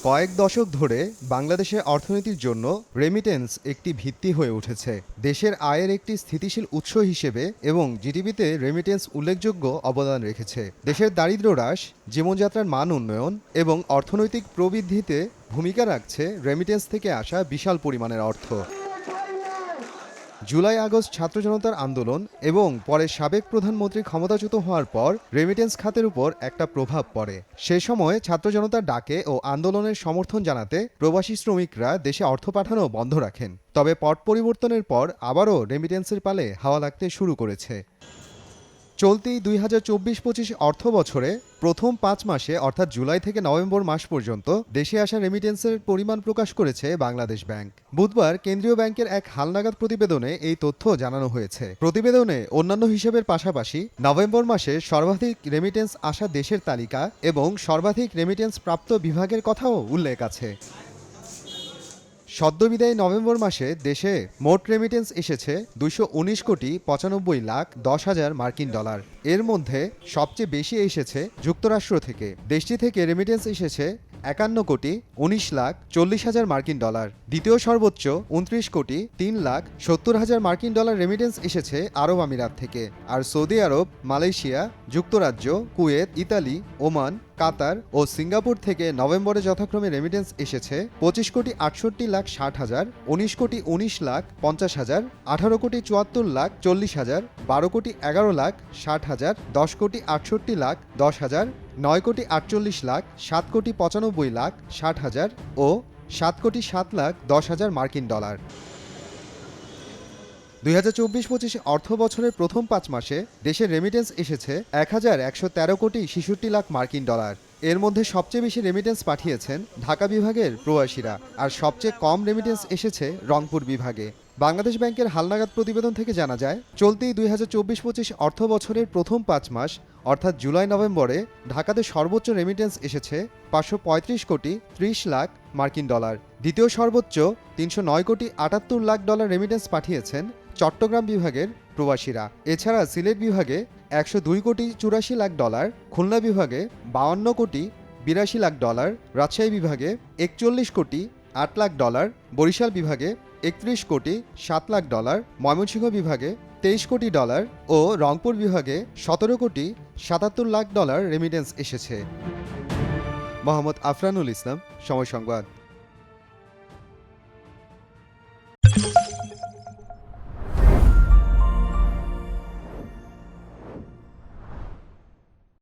কয়েক দশক ধরে বাংলাদেশের অর্থনীতির জন্য রেমিটেন্স একটি ভিত্তি হয়ে উঠেছে। দেশের আয়ের একটি স্থিতিশীল উৎস হিসেবে এবং জিডিপিতে রেমিটেন্স উল্লেখযোগ্য অবদান রেখেছে। দেশের দারিদ্র্য হ্রাস, জীবনযাত্রার মান উন্নয়ন এবং অর্থনৈতিক প্রবৃদ্ধিতে ভূমিকা রাখছে রেমিটেন্স থেকে আসা বিশাল পরিমাণের অর্থ। জুলাই আগস্ট ছাত্র জনতার আন্দোলন এবং পরে সাবেক প্রধানমন্ত্রী ক্ষমতাচ্যুত হওয়ার পর রেমিটেন্স খাতের উপর একটা প্রভাব পড়ে। সে সময় ছাত্র জনতার ডাকে ও আন্দোলনের সমর্থন জানাতে প্রবাসী শ্রমিকরা দেশে অর্থ পাঠানো বন্ধ রাখেন। তবে পট পরিবর্তনের পর আবারও রেমিটেন্সের পালে হাওয়া লাগতে শুরু করেছে। চলতি 2024-25 অর্থ বছরে প্রথম 5 মাসে অর্থাৎ জুলাই থেকে নভেম্বর মাস পর্যন্ত দেশে আসা রেমিটেন্সের পরিমাণ প্রকাশ করেছে বাংলাদেশ ব্যাংক। বুধবার কেন্দ্রীয় ব্যাংকের এক হালনাগাদ প্রতিবেদনে এই তথ্য জানানো হয়েছে। প্রতিবেদনে অন্যান্য হিসাবের পাশাপাশি নভেম্বর মাসে সর্বাধিক রেমিটেন্স আসা দেশের তালিকা এবং সর্বাধিক রেমিটেন্স প্রাপ্ত বিভাগের কথাও উল্লেখ আছে। সদ্যবিদায়ী নভেম্বর মাসে দেশে মোট রেমিটেন্স এসেছে 219,95,10,000 মার্কিন ডলার। এর মধ্যে সবচেয়ে বেশি এসেছে যুক্তরাষ্ট্র থেকে। দেশটি থেকে রেমিটেন্স এসেছে 51,40,40,000 মার্কিন ডলার। দ্বিতীয় সর্বোচ্চ 29,03,70,000 মার্কিন ডলার রেমিটেন্স এসেছে আরব আমিরাত থেকে। আর সৌদি আরব, মালয়েশিয়া, যুক্তরাজ্য, কুয়েত, ইতালি, ওমান, কাতার ও সিঙ্গাপুর থেকে নভেম্বরে যথাক্রমে রেমিটেন্স এসেছে 25,68,60,000, 19,19,50,000, 18,74,40,000, 12,11,60,000, 10,68,10,000, 9,48,00,000, 7,95,60,000 ও 7,07,10,000 মার্কিন ডলার। 2024-25 অর্থ বছরের প্রথম 5 মাসে দেশের রেমিটেন্স এসেছে 1,113,66,00,000 মার্কিন ডলার। এর মধ্যে সবচেয়ে বেশি রেমিটেন্স পাঠিয়েছেন ঢাকা বিভাগের প্রবাসীরা, আর সবচেয়ে কম রেমিটেন্স এসেছে রংপুর বিভাগে। বাংলাদেশ ব্যাংকের হালনাগাদ প্রতিবেদন থেকে জানা যায়, চলতি 2024-25 অর্থ বছরের প্রথম 5 মাস অর্থাৎ জুলাই নভেম্বরে ঢাকাতে সর্বোচ্চ রেমিটেন্স এসেছে 535,30,00,000 মার্কিন ডলার। দ্বিতীয় সর্বোচ্চ 309,78,00,000 ডলার রেমিটেন্স পাঠিয়েছেন চট্টগ্রাম বিভাগের প্রবাসীরা। এছাড়া সিলেট বিভাগে 102,84,00,000 ডলার, খুলনা বিভাগে 52,82,00,000 ডলার, রাজশাহী বিভাগে 41,08,00,000 ডলার, বরিশাল বিভাগে 31,07,00,000 ডলার, ময়মনসিংহ বিভাগে 23 কোটি ডলার ও রংপুর বিভাগে 17,77,00,000 ডলার রেমিটেন্স এসেছে। মোহাম্মদ আফরানুল ইসলাম, সময় সংবাদ।